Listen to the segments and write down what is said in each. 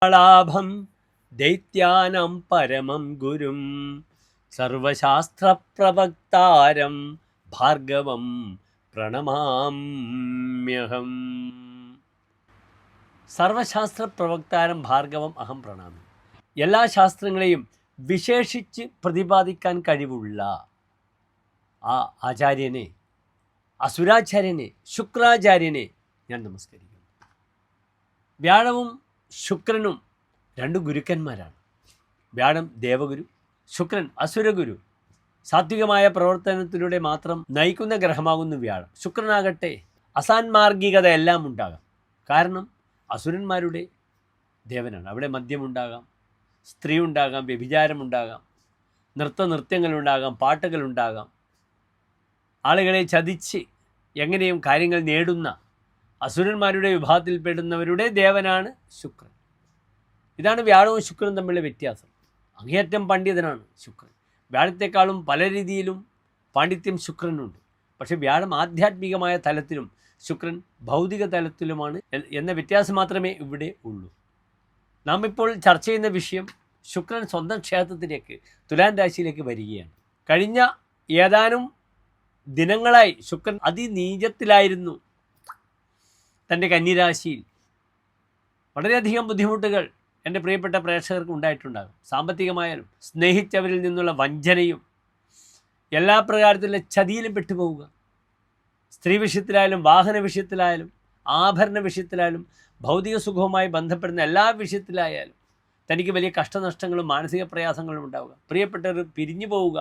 ലാഭം ദൈത്യാനം പരമം ഗുരും സർവശാസ്ത്രപ്രവക്താരം ഭാർഗവം പ്രണമാമ്യഹം. സർവശാസ്ത്രപ്രവക്താരം ഭാർഗവം അഹം പ്രണാമി. എല്ലാ ശാസ്ത്രങ്ങളെയും വിശേഷിച്ച് പ്രതിപാദിക്കാൻ കഴിവുള്ള ആ ആചാര്യനെ, അസുരാചാര്യനെ, ശുക്രാചാര്യനെ ഞാൻ നമസ്കരിക്കുന്നു. വ്യാഴവും ശുക്രനും രണ്ട് ഗുരുക്കന്മാരാണ്. വ്യാഴം ദേവഗുരു, ശുക്രൻ അസുരഗുരു. സാത്വികമായ പ്രവർത്തനത്തിലൂടെ മാത്രം നയിക്കുന്ന ഗ്രഹമാകുന്നു വ്യാഴം. ശുക്രനാകട്ടെ അസാൻമാർഗികതയെല്ലാം ഉണ്ടാകാം. കാരണം അസുരന്മാരുടെ ദേവനാണ്. അവിടെ മദ്യമുണ്ടാകാം, സ്ത്രീ ഉണ്ടാകാം, വ്യഭിചാരമുണ്ടാകാം, നൃത്യങ്ങളുണ്ടാകാം, പാട്ടുകളുണ്ടാകാം. ആളുകളെ ചതിച്ച് എങ്ങനെയും കാര്യങ്ങൾ നേടുന്ന അസുരന്മാരുടെ വിഭാഗത്തിൽപ്പെടുന്നവരുടെ ദേവനാണ് ശുക്രൻ. ഇതാണ് വ്യാഴവും ശുക്രനും തമ്മിലുള്ള വ്യത്യാസം. അങ്ങേയറ്റം പണ്ഡിതനാണ് ശുക്രൻ. വ്യാഴത്തെക്കാളും പല രീതിയിലും പാണ്ഡിത്യം ശുക്രനുണ്ട്. പക്ഷേ വ്യാഴം ആധ്യാത്മികമായ തലത്തിലും ശുക്രൻ ഭൗതിക തലത്തിലുമാണ് എന്ന വ്യത്യാസം മാത്രമേ ഇവിടെ ഉള്ളൂ. നാം ഇപ്പോൾ ചർച്ച ചെയ്യുന്ന വിഷയം ശുക്രൻ സ്വന്തം ക്ഷേത്രത്തിലേക്ക്, തുലാം രാശിയിലേക്ക് വരികയാണ്. കഴിഞ്ഞ ഏതാനും ദിനങ്ങളായി ശുക്രൻ അതിനീചത്തിലായിരുന്നു. തൻ്റെ കന്നിരാശിയിൽ വളരെയധികം ബുദ്ധിമുട്ടുകൾ എൻ്റെ പ്രിയപ്പെട്ട പ്രേക്ഷകർക്ക് ഉണ്ടായിട്ടുണ്ടാകും. സാമ്പത്തികമായാലും സ്നേഹിച്ചവരിൽ നിന്നുള്ള വഞ്ചനയും എല്ലാ പ്രകാരത്തിലുള്ള ചതിയിലും പെട്ടുപോവുക. സ്ത്രീ വിഷയത്തിലായാലും, വാഹന വിഷയത്തിലായാലും, ആഭരണ വിഷയത്തിലായാലും, ഭൗതിക സുഖവുമായി ബന്ധപ്പെടുന്ന എല്ലാ വിഷയത്തിലായാലും തനിക്ക് വലിയ കഷ്ടനഷ്ടങ്ങളും മാനസിക പ്രയാസങ്ങളും ഉണ്ടാവുക. പ്രിയപ്പെട്ടവർ പിരിഞ്ഞു പോവുക.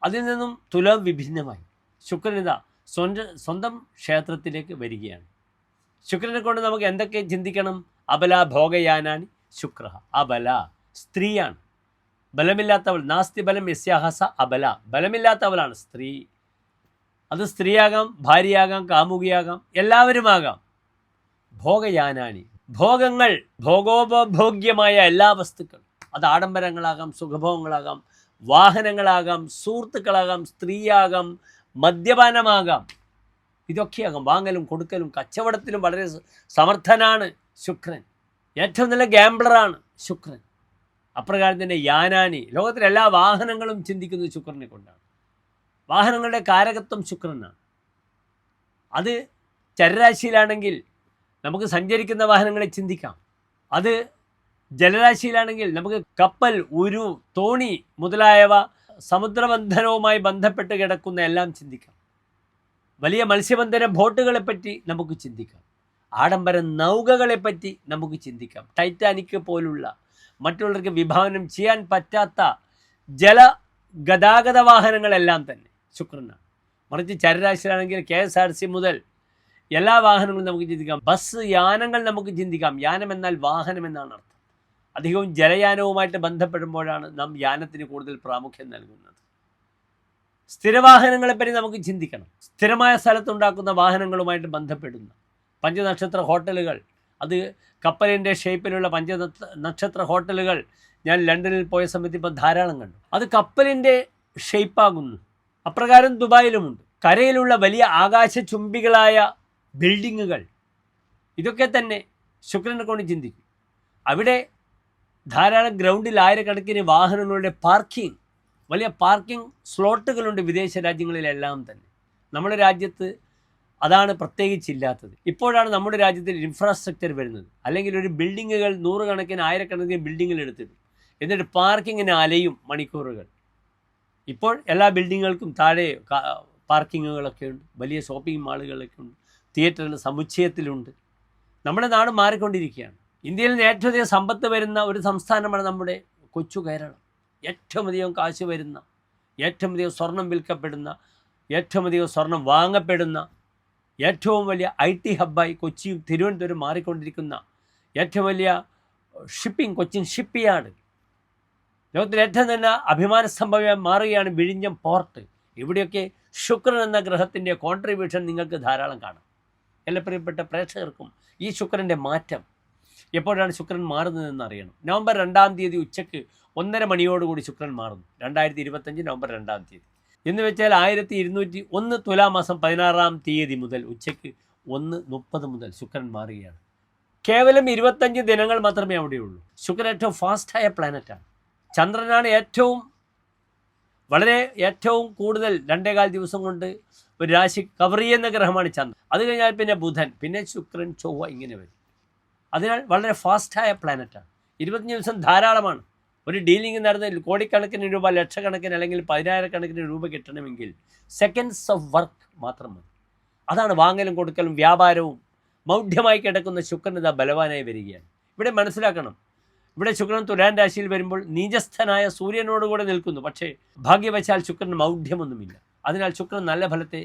അതിൽ നിന്നും തുലം വിഭിന്നമായി ശുക്രനിത സ്വന്തം ക്ഷേത്രത്തിലേക്ക് വരികയാണ്. ശുക്രനെ കൊണ്ട് നമുക്ക് എന്തൊക്കെ ചിന്തിക്കണം? അബല ഭോഗയാനാനി ശുക്ര. അബല സ്ത്രീയാണ്, ബലമില്ലാത്തവൾ. നാസ്തി ബലം യസ്യാഹസ അബല. ബലമില്ലാത്തവളാണ് സ്ത്രീ. അത് സ്ത്രീയാകാം, ഭാര്യയാകാം, കാമുകിയാകാം, എല്ലാവരുമാകാം. ഭോഗയാനാനി ഭോഗങ്ങൾ, ഭോഗോപഭോഗ്യമായ എല്ലാ വസ്തുക്കളും. അത് ആഡംബരങ്ങളാകാം, സുഖഭോഗങ്ങളാകാം, വാഹനങ്ങളാകാം, സുഹൃത്തുക്കളാകാം, സ്ത്രീയാകാം, മദ്യപാനമാകാം. ഇതൊക്കെയാകാം. വാങ്ങലും കൊടുക്കലും കച്ചവടത്തിലും വളരെ സമർത്ഥനാണ് ശുക്രൻ. ഏറ്റവും നല്ല ഗാംബ്ലറാണ് ശുക്രൻ. അപ്രകാരം തന്നെ യാനാനി, ലോകത്തിലെ എല്ലാ വാഹനങ്ങളും ചിന്തിക്കുന്നത് ശുക്രനെ കൊണ്ടാണ്. വാഹനങ്ങളുടെ കാരകത്വം ശുക്രനാണ്. അത് ചരരാശിയിലാണെങ്കിൽ നമുക്ക് സഞ്ചരിക്കുന്ന വാഹനങ്ങളെ ചിന്തിക്കാം. അത് ജലരാശിയിലാണെങ്കിൽ നമുക്ക് കപ്പൽ, ഉരു, തോണി മുതലായവ സമുദ്രബന്ധനവുമായി ബന്ധപ്പെട്ട് കിടക്കുന്ന എല്ലാം ചിന്തിക്കാം. വലിയ മത്സ്യബന്ധന ബോട്ടുകളെപ്പറ്റി നമുക്ക് ചിന്തിക്കാം. ആഡംബര നൗകകളെപ്പറ്റി നമുക്ക് ചിന്തിക്കാം. ടൈറ്റാനിക് പോലുള്ള മറ്റുള്ളവർക്ക് വിഭാവനം ചെയ്യാൻ പറ്റാത്ത ജലഗതാഗത വാഹനങ്ങളെല്ലാം തന്നെ ശുക്രനാണ്. മറിച്ച് ചരരാശിയിലാണെങ്കിൽ KSRTC മുതൽ എല്ലാ വാഹനങ്ങളും നമുക്ക് ചിന്തിക്കാം. ബസ്, യാനങ്ങൾ നമുക്ക് ചിന്തിക്കാം. യാനം എന്നാൽ വാഹനം എന്നാണ് അർത്ഥം. അധികവും ജലയാനവുമായിട്ട് ബന്ധപ്പെടുമ്പോഴാണ് നാം യാനത്തിന് കൂടുതൽ പ്രാമുഖ്യം നൽകുന്നത്. സ്ഥിരവാഹനങ്ങളെപ്പറ്റി നമുക്ക് ചിന്തിക്കണം. സ്ഥിരമായ സ്ഥലത്തുണ്ടാക്കുന്ന വാഹനങ്ങളുമായിട്ട് ബന്ധപ്പെടുന്ന പഞ്ചനക്ഷത്ര ഹോട്ടലുകൾ, അത് കപ്പലിൻ്റെ ഷേപ്പിലുള്ള പഞ്ചനക്ഷത്ര ഹോട്ടലുകൾ ഞാൻ ലണ്ടനിൽ പോയ സമയത്ത് ഇപ്പോൾ ധാരാളം കണ്ടു. അത് കപ്പലിൻ്റെ ഷേപ്പാകുന്നു. അപ്രകാരം ദുബായിലുമുണ്ട്. കരയിലുള്ള വലിയ ആകാശചുംബികളായ ബിൽഡിങ്ങുകൾ, ഇതൊക്കെ തന്നെ ശുക്രനെ കൊണ്ട് ചിന്തിക്കും. അവിടെ ധാരാളം ഗ്രൗണ്ടിൽ ആയിരക്കണക്കിന് വാഹനങ്ങളുടെ പാർക്കിംഗ്, വലിയ പാർക്കിംഗ് സ്ലോട്ടുകളുണ്ട് വിദേശ രാജ്യങ്ങളിലെല്ലാം തന്നെ. നമ്മുടെ രാജ്യത്ത് അതാണ് പ്രത്യേകിച്ചില്ലാത്തത്. ഇപ്പോഴാണ് നമ്മുടെ രാജ്യത്തിൽ ഇൻഫ്രാസ്ട്രക്ചർ വരുന്നത്. അല്ലെങ്കിൽ ഒരു ബിൽഡിങ്ങുകൾ നൂറുകണക്കിന് ആയിരക്കണക്കിന് ബിൽഡിങ്ങുകൾ എടുത്തിടും, എന്നിട്ട് പാർക്കിങ്ങിന് അലയും മണിക്കൂറുകൾ. ഇപ്പോൾ എല്ലാ ബിൽഡിങ്ങുകൾക്കും താഴെ പാർക്കിങ്ങുകളൊക്കെ ഉണ്ട്, വലിയ ഷോപ്പിംഗ് മാളുകളൊക്കെ ഉണ്ട്, തിയേറ്ററുകൾ സമുച്ചയത്തിലുണ്ട്. നമ്മുടെ നാട് മാറിക്കൊണ്ടിരിക്കുകയാണ്. ഇന്ത്യയിൽ നിന്ന് ഏറ്റവും അധികം സമ്പത്ത് വരുന്ന ഒരു സംസ്ഥാനമാണ് നമ്മുടെ കൊച്ചു കേരളം. ഏറ്റവും അധികം കാശ് വരുന്ന, ഏറ്റവും അധികം സ്വർണം വിൽക്കപ്പെടുന്ന, ഏറ്റവും അധികം സ്വർണം വാങ്ങപ്പെടുന്ന, ഏറ്റവും വലിയ IT ഹബ്ബായി കൊച്ചിയും തിരുവനന്തപുരം മാറിക്കൊണ്ടിരിക്കുന്ന, ഏറ്റവും വലിയ ഷിപ്പിംഗ് കൊച്ചിൻ ഷിപ്പ് യാർഡ്, ലോകത്തിലെ ഏറ്റവും തന്നെ അഭിമാന സംഭവമായി മാറുകയാണ് വിഴിഞ്ഞം പോർട്ട്. ഇവിടെയൊക്കെ ശുക്രൻ എന്ന ഗ്രഹത്തിൻ്റെ കോൺട്രിബ്യൂഷൻ നിങ്ങൾക്ക് ധാരാളം കാണാം. എല്ലാ പ്രിയപ്പെട്ട പ്രേക്ഷകർക്കും ഈ ശുക്രൻ്റെ മാറ്റം എപ്പോഴാണ് ശുക്രൻ മാറുന്നതെന്ന് അറിയണം. നവംബർ 2-ാം തീയതി ഉച്ചയ്ക്ക് 1:30 മണിയോടുകൂടി ശുക്രൻ മാറുന്നു. 2025 നവംബർ 2-ാം തീയതി എന്ന് വെച്ചാൽ 1201 തുലാമാസം 16-ാം തീയതി മുതൽ ഉച്ചയ്ക്ക് 1:30 മുതൽ ശുക്രൻ മാറുകയാണ്. കേവലം 25 ദിനങ്ങൾ മാത്രമേ അവിടെയുള്ളൂ. ശുക്രൻ ഏറ്റവും ഫാസ്റ്റായ പ്ലാനറ്റാണ്. ചന്ദ്രനാണ് ഏറ്റവും കൂടുതൽ 2.25 ദിവസം കൊണ്ട് ഒരു രാശി കവർ ചെയ്യുന്ന ഗ്രഹമാണ് ചന്ദ്രൻ. അത് കഴിഞ്ഞാൽ പിന്നെ ബുധൻ, പിന്നെ ശുക്രൻ, ചൊവ്വ, ഇങ്ങനെ വരും. അതിനാൽ വളരെ ഫാസ്റ്റായ പ്ലാനറ്റാണ്. 25 ദിവസം ധാരാളമാണ്. ഒരു ഡീലിംഗ് നടന്ന കോടിക്കണക്കിന് രൂപ, ലക്ഷക്കണക്കിന് അല്ലെങ്കിൽ 10,000 രൂപ കിട്ടണമെങ്കിൽ സെക്കൻഡ്സ് ഓഫ് വർക്ക് മാത്രം മതി. അതാണ് വാങ്ങലും കൊടുക്കലും വ്യാപാരവും. മൗഢ്യമായി കിടക്കുന്ന ശുക്രൻ ഇതാ ബലവാനായി വരികയാണ്. ഇവിടെ മനസ്സിലാക്കണം, ഇവിടെ ശുക്രൻ തുലാൻ രാശിയിൽ വരുമ്പോൾ നീചസ്ഥനായ സൂര്യനോടുകൂടെ നിൽക്കുന്നു. പക്ഷേ ഭാഗ്യവശാൽ ശുക്രന് മൗഢ്യമൊന്നുമില്ല. അതിനാൽ ശുക്രൻ നല്ല ഫലത്തെ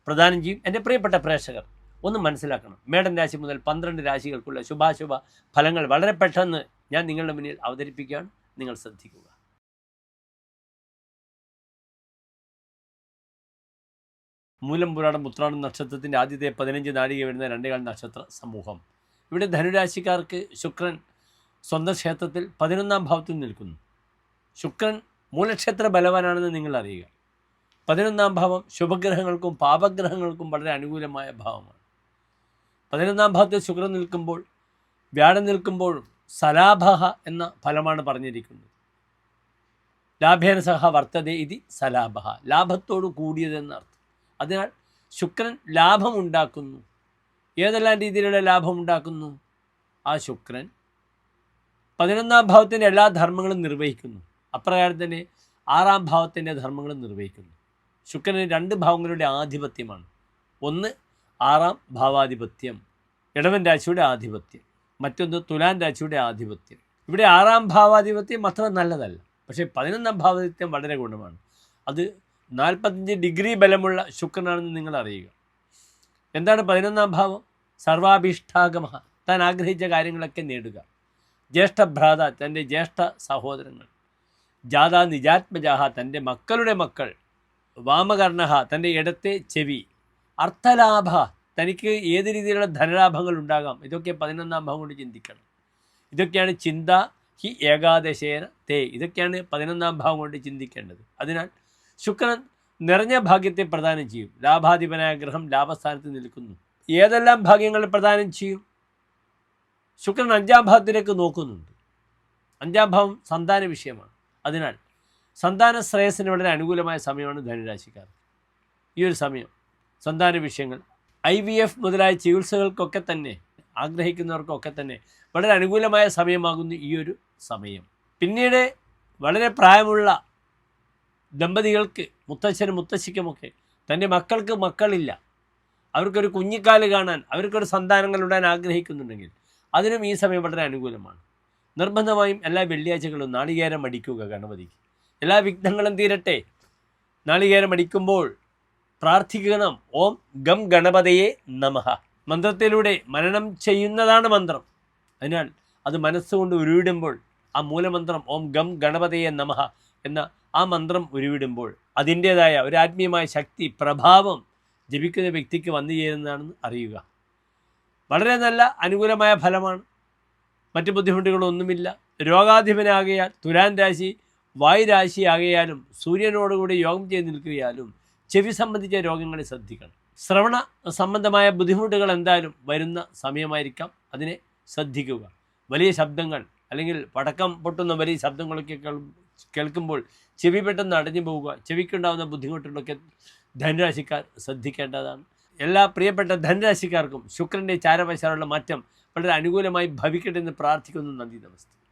പ്രദാനം ചെയ്യും. എൻ്റെ പ്രിയപ്പെട്ട പ്രേക്ഷകർ ഒന്ന് മനസ്സിലാക്കണം, മേടൻ രാശി മുതൽ 12 രാശികൾക്കുള്ള ശുഭാശുഭ ഫലങ്ങൾ വളരെ പെട്ടെന്ന് ഞാൻ നിങ്ങളുടെ മുന്നിൽ അവതരിപ്പിക്കുകയാണ്. നിങ്ങൾ ശ്രദ്ധിക്കുക. മൂലം, പുരാടം, ഉത്രാടം നക്ഷത്രത്തിൻ്റെ ആദ്യത്തെ 15 നാഴിക വരുന്ന 2 നക്ഷത്ര സമൂഹം. ഇവിടെ ധനുരാശിക്കാർക്ക് ശുക്രൻ സ്വന്തം ക്ഷേത്രത്തിൽ 11ാം ഭാവത്തിൽ നിൽക്കുന്നു. ശുക്രൻ മൂലക്ഷേത്ര ബലവാനാണെന്ന് നിങ്ങൾ അറിയുക. 11ാം ഭാവം ശുഭഗ്രഹങ്ങൾക്കും പാപഗ്രഹങ്ങൾക്കും വളരെ അനുകൂലമായ ഭാവമാണ്. 11ാം ഭാവത്തിൽ ശുക്രൻ നിൽക്കുമ്പോൾ, വ്യാഴം നിൽക്കുമ്പോഴും സലാഭഹ എന്ന ഫലമാണ് പറഞ്ഞിരിക്കുന്നത്. ലാഭേന സഹ വർത്തതേ ഇതി സലാഭഹ, ലാഭത്തോടു കൂടിയതെന്നർത്ഥം. അതിനാൽ ശുക്രൻ ലാഭമുണ്ടാക്കുന്നു. ഏതെല്ലാം രീതിയിലുള്ള ലാഭമുണ്ടാക്കുന്നു? ആ ശുക്രൻ 11ാം ഭാവത്തിൻ്റെ എല്ലാ ധർമ്മങ്ങളും നിർവഹിക്കുന്നു. അപ്രകാരം തന്നെ 6ാം ഭാവത്തിൻ്റെ ധർമ്മങ്ങളും നിർവഹിക്കുന്നു. ശുക്രന് 2 ഭാവങ്ങളുടെ ആധിപത്യമാണ്. ഒന്ന് 6ാം ഭാവാധിപത്യം, ഇടവൻ രാശിയുടെ ആധിപത്യം. മറ്റൊന്ന് തുലാൻ രാശിയുടെ ആധിപത്യം. ഇവിടെ 6ാം ഭാവാധിപത്യം അത്ര നല്ലതല്ല. പക്ഷേ 11ാം ഭാവാധിപത്യം വളരെ ഗുണമാണ്. അത് 45 ഡിഗ്രി ബലമുള്ള ശുക്രനാണെന്ന് നിങ്ങൾ അറിയുക. എന്താണ് 11ാം ഭാവം? സർവാഭീഷ്ടാഗമ, താൻ ആഗ്രഹിച്ച കാര്യങ്ങളൊക്കെ നേടുക. ജ്യേഷ്ഠഭ്രാത, തൻ്റെ ജ്യേഷ്ഠ സഹോദരങ്ങൾ. ജാതാ നിജാത്മജാഹ, തൻ്റെ മക്കളുടെ മക്കൾ. വാമകർണഹ, തൻ്റെ ഇടത്തെ ചെവി. അർത്ഥലാഭ, തനിക്ക് ഏത് രീതിയിലുള്ള ധനലാഭങ്ങൾ ഉണ്ടാകാം. ഇതൊക്കെ 11ാം ഭാവം കൊണ്ട് ചിന്തിക്കണം. ഇതൊക്കെയാണ് ചിന്ത ഹി ഏകാദശേന തേ, ഇതൊക്കെയാണ് 11ാം ഭാവം കൊണ്ട് ചിന്തിക്കേണ്ടത്. അതിനാൽ ശുക്രൻ നിറഞ്ഞ ഭാഗ്യത്തെ പ്രദാനം ചെയ്യും. ലാഭാധിപനായ ഗ്രഹം ലാഭസ്ഥാനത്ത് നിൽക്കുന്നു. ഏതെല്ലാം ഭാഗ്യങ്ങൾ പ്രദാനം ചെയ്യും? ശുക്രൻ 5ാം ഭാവത്തിലേക്ക് നോക്കുന്നുണ്ട്. 5ാം ഭാവം സന്താന വിഷയമാണ്. അതിനാൽ സന്താന ശ്രേയസ്സിന് വളരെ അനുകൂലമായ സമയമാണ് ധനുരാശിക്കാർ. ഈ ഒരു സമയം സന്താന വിഷയങ്ങൾ, IVF മുതലായ ചികിത്സകൾക്കൊക്കെ തന്നെ, ആഗ്രഹിക്കുന്നവർക്കൊക്കെ തന്നെ വളരെ അനുകൂലമായ സമയമാകുന്നു ഈ ഒരു സമയം. പിന്നീട് വളരെ പ്രായമുള്ള ദമ്പതികൾക്ക്, മുത്തച്ഛനും മുത്തശ്ശിക്കുമൊക്കെ തൻ്റെ മക്കൾക്ക് മക്കളില്ല, അവർക്കൊരു കുഞ്ഞിക്കാല് കാണാൻ, അവർക്കൊരു സന്താനങ്ങളുണ്ടാൻ ആഗ്രഹിക്കുന്നുണ്ടെങ്കിൽ അതിനും ഈ സമയം വളരെ അനുകൂലമാണ്. നിർബന്ധമായും എല്ലാ വെള്ളിയാഴ്ചകളും നാളികേരം അടിക്കുക ഗണപതിക്ക്. എല്ലാ വിഘ്നങ്ങളും തീരട്ടെ. നാളികേരം അടിക്കുമ്പോൾ പ്രാർത്ഥിക്കണം, ഓം ഗം ഗണപതയെ നമഃ. മന്ത്രത്തിലൂടെ മനനം ചെയ്യുന്നതാണ് മന്ത്രം. അതിനാൽ അത് മനസ്സുകൊണ്ട് ഉരുവിടുമ്പോൾ ആ മൂലമന്ത്രം ഓം ഗം ഗണപതയെ നമഃ എന്ന ആ മന്ത്രം ഉരുവിടുമ്പോൾ അതിൻ്റേതായ ഒരു ആത്മീയമായ ശക്തി, പ്രഭാവം ജപിക്കുന്ന വ്യക്തിക്ക് വന്നു ചേരുന്നതാണെന്ന് അറിയുക. വളരെ നല്ല അനുകൂലമായ ഫലമാണ്. മറ്റ് ബുദ്ധിമുട്ടുകളൊന്നുമില്ല. രോഗാധിപനാകയാൽ തുലാൻ രാശി വായുരാശി ആകയാലും സൂര്യനോടുകൂടി യോഗം ചെയ്ത് നിൽക്കുകയാലും ചെവി സംബന്ധിച്ച രോഗങ്ങളെ ശ്രദ്ധിക്കണം. ശ്രവണ സംബന്ധമായ ബുദ്ധിമുട്ടുകൾ എന്തായാലും വരുന്ന സമയമായിരിക്കാം. അതിനെ ശ്രദ്ധിക്കുക. വലിയ ശബ്ദങ്ങൾ അല്ലെങ്കിൽ പടക്കം പൊട്ടുന്ന വലിയ ശബ്ദങ്ങളൊക്കെ കേൾക്കുമ്പോൾ ചെവി പെട്ടെന്ന് അടഞ്ഞു പോവുക. ചെവിക്കുണ്ടാകുന്ന ബുദ്ധിമുട്ടുകളൊക്കെ ധനുരാശിക്കാർ ശ്രദ്ധിക്കേണ്ടതാണ്. എല്ലാ പ്രിയപ്പെട്ട ധനുരാശിക്കാർക്കും ശുക്രൻ്റെ ചാരവശാലുള്ള മാറ്റം വളരെ അനുകൂലമായി ഭവിക്കട്ടെ എന്ന് പ്രാർത്ഥിക്കുന്നു. നന്ദി, നമസ്തേ.